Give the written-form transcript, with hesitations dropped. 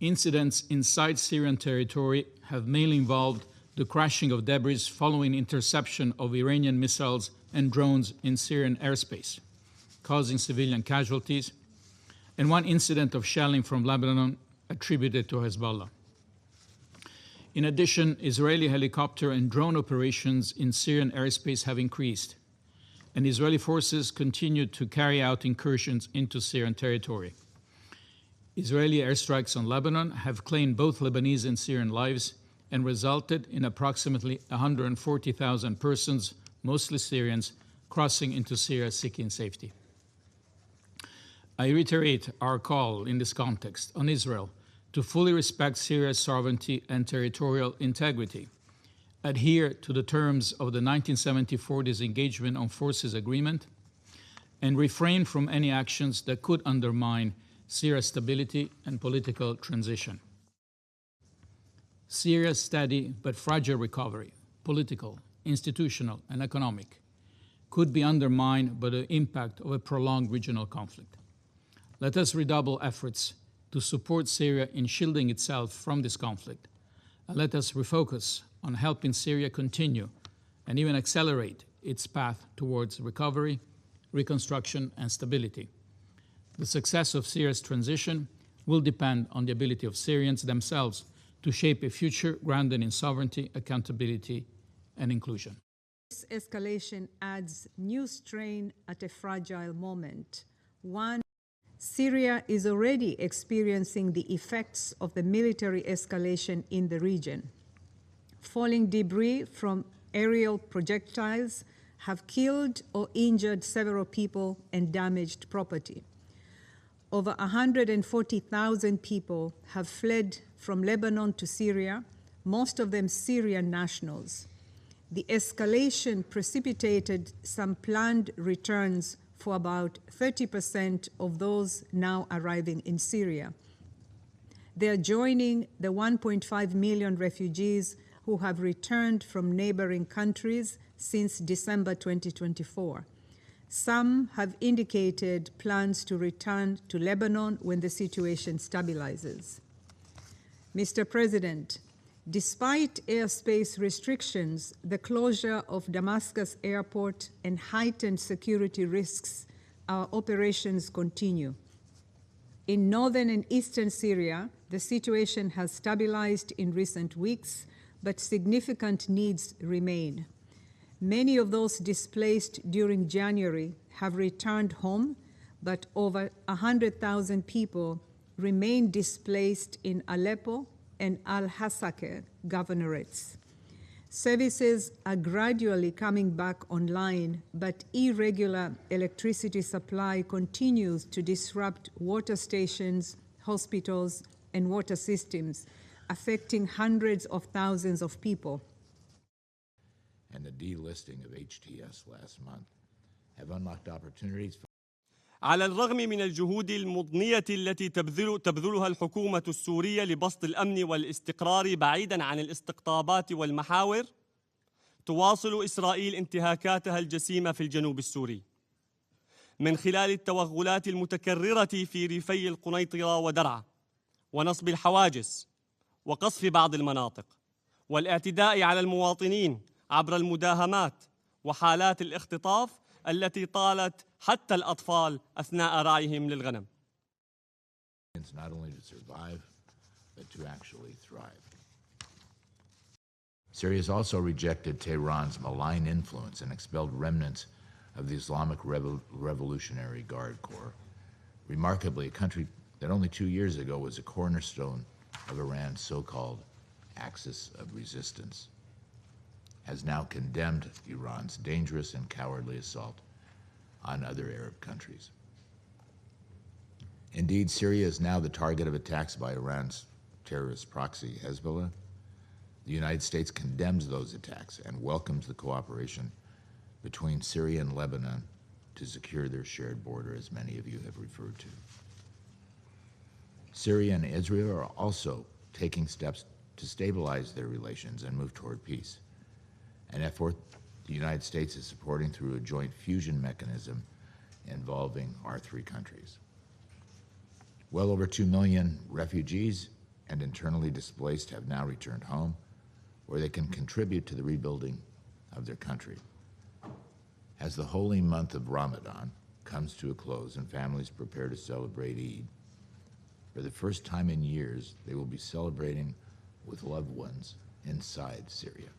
Incidents inside Syrian territory have mainly involved the crashing of debris following interception of Iranian missiles and drones in Syrian airspace, causing civilian casualties, and one incident of shelling from Lebanon attributed to Hezbollah. In addition, Israeli helicopter and drone operations in Syrian airspace have increased, and Israeli forces continue to carry out incursions into Syrian territory. Israeli airstrikes on Lebanon have claimed both Lebanese and Syrian lives and resulted in approximately 140,000 persons, mostly Syrians, crossing into Syria seeking safety. I reiterate our call in this context on Israel to fully respect Syria's sovereignty and territorial integrity, adhere to the terms of the 1974 Disengagement on Forces Agreement, and refrain from any actions that could undermine Syria's stability and political transition. Syria's steady but fragile recovery, political, institutional, and economic, could be undermined by the impact of a prolonged regional conflict. Let us redouble efforts to support Syria in shielding itself from this conflict, and let us refocus on helping Syria continue and even accelerate its path towards recovery, reconstruction, and stability. The success of Syria's transition will depend on the ability of Syrians themselves to shape a future grounded in sovereignty, accountability, and inclusion. This escalation adds new strain at a fragile moment. One, Syria is already experiencing the effects of the military escalation in the region. Falling debris from aerial projectiles have killed or injured several people and damaged property. Over 140,000 people have fled from Lebanon to Syria, most of them Syrian nationals. The escalation precipitated some planned returns for about 30% of those now arriving in Syria. They are joining the 1.5 million refugees who have returned from neighboring countries since December 2024. Some have indicated plans to return to Lebanon when the situation stabilizes. Mr. President, despite airspace restrictions, the closure of Damascus airport, and heightened security risks, our operations continue. In northern and eastern Syria, the situation has stabilized in recent weeks, but significant needs remain. Many of those displaced during January have returned home, but over 100,000 people remain displaced in Aleppo and Al-Hasakah governorates. Services are gradually coming back online, but irregular electricity supply continues to disrupt water stations, hospitals, and water systems, affecting hundreds of thousands of people. And the delisting of HTS last month have unlocked opportunities for على الرغم من الجهود المضنية التي تبذلها الحكومة السورية لبسط الأمن والاستقرار بعيداً عن الاستقطابات والمحاور، تواصل إسرائيل انتهاكاتها الجسيمة في الجنوب السوري من خلال التوغلات المتكررة في ريفي القنيطرة ودرعا، ونصب الحواجز، وقصف بعض المناطق، والاعتداء على المواطنين عبر المداهمات وحالات الاختطاف التي طالت حتى الأطفال أثناء رعيهم للغنم. not only to survive, but to actually thrive. Syria has also rejected Tehran's malign influence and expelled remnants of the Islamic Revolutionary Guard Corps. Remarkably, a country that only 2 years ago was a cornerstone of Iran's so-called axis of resistance, has now condemned Iran's dangerous and cowardly assault on other Arab countries. Indeed, Syria is now the target of attacks by Iran's terrorist proxy, Hezbollah. The United States condemns those attacks and welcomes the cooperation between Syria and Lebanon to secure their shared border, as many of you have referred to. Syria and Israel are also taking steps to stabilize their relations and move toward peace, an effort the United States is supporting through a joint fusion mechanism involving our three countries. Well over 2 million refugees and internally displaced have now returned home, where they can contribute to the rebuilding of their country. As the holy month of Ramadan comes to a close and families prepare to celebrate Eid, for the first time in years, they will be celebrating with loved ones inside Syria.